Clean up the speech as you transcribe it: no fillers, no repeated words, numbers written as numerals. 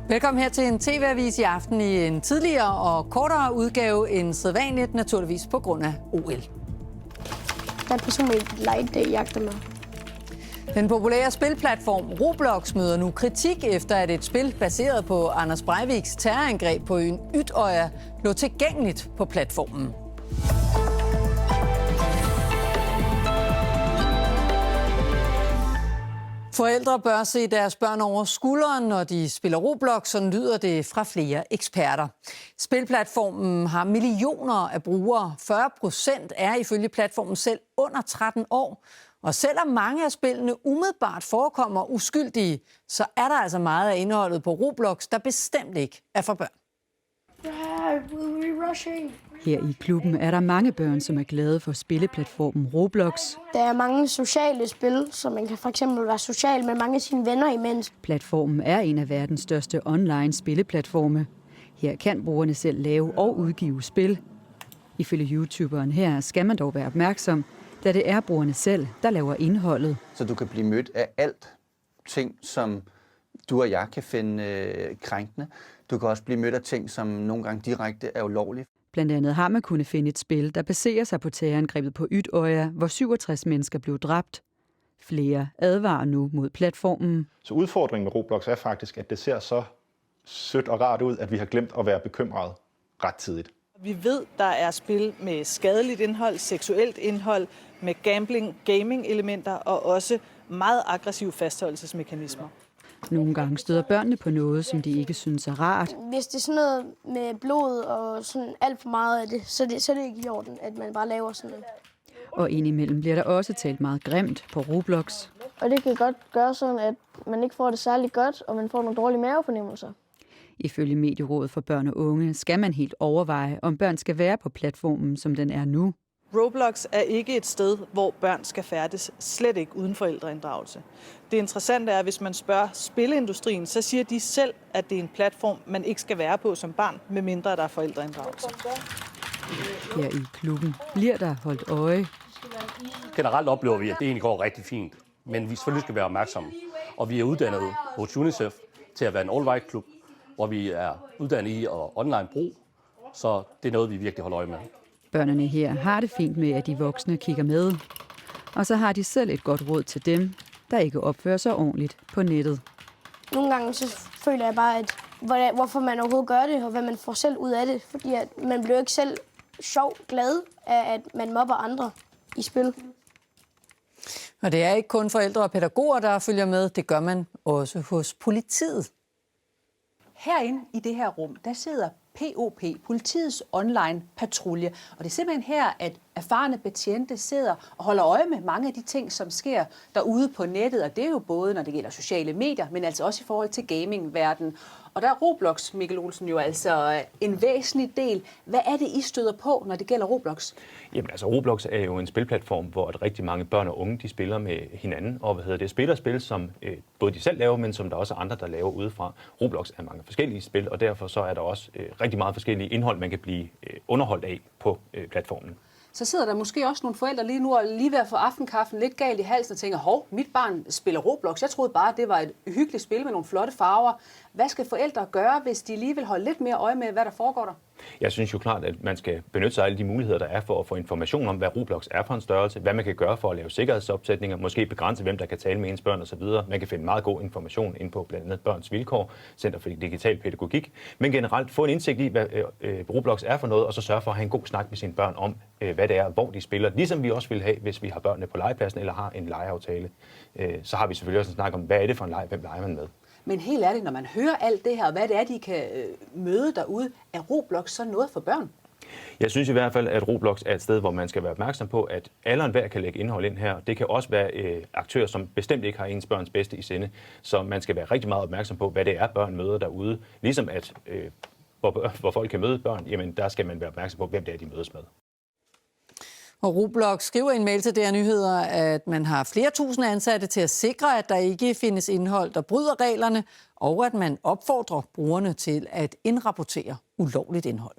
Velkommen her til en TV-avis i aften i en tidligere og kortere udgave end sædvanligt, naturligvis på grund af OL. Der er personligt light, der jagter mig. Den populære spilplatform Roblox møder nu kritik efter, at et spil baseret på Anders Breiviks terrorangreb på øen Utøya lå tilgængeligt på platformen. Forældre bør se deres børn over skulderen, når de spiller Roblox, så lyder det fra flere eksperter. Spilplatformen har millioner af brugere. 40% er ifølge platformen selv under 13 år. Og selvom mange af spillene umiddelbart forekommer uskyldige, så er der altså meget af indholdet på Roblox, der bestemt ikke er for børn. Her i klubben er der mange børn, som er glade for spilleplatformen Roblox. Der er mange sociale spil, så man kan for eksempel være social med mange af sine venner imens. Platformen er en af verdens største online spilleplatforme. Her kan brugerne selv lave og udgive spil. Ifølge YouTuberen her skal man dog være opmærksom, da det er brugerne selv, der laver indholdet. Så du kan blive mødt af alt ting, som du og jeg kan finde krænkende. Du kan også blive mødt af ting, som nogle gange direkte er ulovlige. Blandt andet har man kunnet finde et spil, der baserer sig på terrorangrebet på Utøya, hvor 67 mennesker blev dræbt. Flere advarer nu mod platformen. Så udfordringen med Roblox er faktisk, at det ser så sødt og rart ud, at vi har glemt at være bekymret rettidigt. Vi ved, der er spil med skadeligt indhold, seksuelt indhold, med gambling, gaming-elementer og også meget aggressive fastholdelsesmekanismer. Nogle gange støder børnene på noget, som de ikke synes er rart. Hvis det er sådan noget med blod og sådan alt for meget af det, så er det ikke i orden, at man bare laver sådan noget. Og indimellem bliver der også talt meget grimt på Roblox. Og det kan godt gøre sådan, at man ikke får det særlig godt, og man får nogle dårlige mavefornemmelser. Ifølge Medierådet for Børn og Unge skal man helt overveje, om børn skal være på platformen, som den er nu. Roblox er ikke et sted, hvor børn skal færdes, slet ikke uden forældreinddragelse. Det interessante er, at hvis man spørger spilleindustrien, så siger de selv, at det er en platform, man ikke skal være på som barn, medmindre der er forældreinddragelse. Her i klubben bliver der holdt øje. Generelt oplever vi, at det egentlig går rigtig fint, men vi selvfølgelig skal være opmærksomme. Og vi er uddannet hos UNICEF til at være en all-white-klub, hvor vi er uddannet i at online brug, så det er noget, vi virkelig holder øje med. Børnene her har det fint med, at de voksne kigger med. Og så har de selv et godt råd til dem, der ikke opfører sig ordentligt på nettet. Nogle gange så føler jeg bare, at hvorfor man overhovedet gør det, og hvad man får selv ud af det. Fordi at man bliver ikke selv glad af, at man mobber andre i spil. Og det er ikke kun forældre og pædagoger, der følger med. Det gør man også hos politiet. Herinde i det her rum, der sidder POP, politiets online patrulje. Og det er simpelthen her, at erfarne betjente sidder og holder øje med mange af de ting, som sker derude på nettet. Og det er jo både, når det gælder sociale medier, men altså også i forhold til gamingverdenen. Og der er Roblox, Mikkel Olsen, jo altså en væsentlig del. Hvad er det, I støder på, når det gælder Roblox? Jamen altså, Roblox er jo en spilplatform, hvor rigtig mange børn og unge, de spiller med hinanden. Og spiller spil, som både de selv laver, men som der også er andre, der laver udefra. Roblox er mange forskellige spil, og derfor så er der også rigtig meget forskellige indhold, man kan blive underholdt af på platformen. Så sidder der måske også nogle forældre lige nu og lige ved at få aftenkaffen lidt galt i halsen og tænker, hov, mit barn spiller Roblox. Jeg troede bare, det var et hyggeligt spil med nogle flotte farver. Hvad skal forældre gøre, hvis de lige vil holde lidt mere øje med, hvad der foregår der? Jeg synes jo klart, at man skal benytte sig af alle de muligheder, der er for at få information om, hvad Roblox er for en størrelse, hvad man kan gøre for at lave sikkerhedsopsætninger, måske begrænse, hvem der kan tale med ens børn osv. Man kan finde meget god information ind på blandt andet Børns Vilkår, Center for Digital Pædagogik, men generelt få en indsigt i, hvad Roblox er for noget, og så sørge for at have en god snak med sine børn om, hvad det er, hvor de spiller, ligesom vi også vil have, hvis vi har børnene på legepladsen eller har en legeaftale. Så har vi selvfølgelig også en snak om, hvad er det for en leg, hvem leger man med. Men helt ærligt, når man hører alt det her, og hvad det er, de kan møde derude, er Roblox så noget for børn? Jeg synes i hvert fald, at Roblox er et sted, hvor man skal være opmærksom på, at alle og enhver kan lægge indhold ind her. Det kan også være aktører, som bestemt ikke har ens børns bedste i sinde. Så man skal være rigtig meget opmærksom på, hvad det er, børn møder derude. Ligesom at, hvor folk kan møde børn, jamen der skal man være opmærksom på, hvem det er, de mødes med. Og Roblox skriver i en mail til DR Nyheder, at man har flere tusind ansatte til at sikre, at der ikke findes indhold, der bryder reglerne, og at man opfordrer brugerne til at indrapportere ulovligt indhold.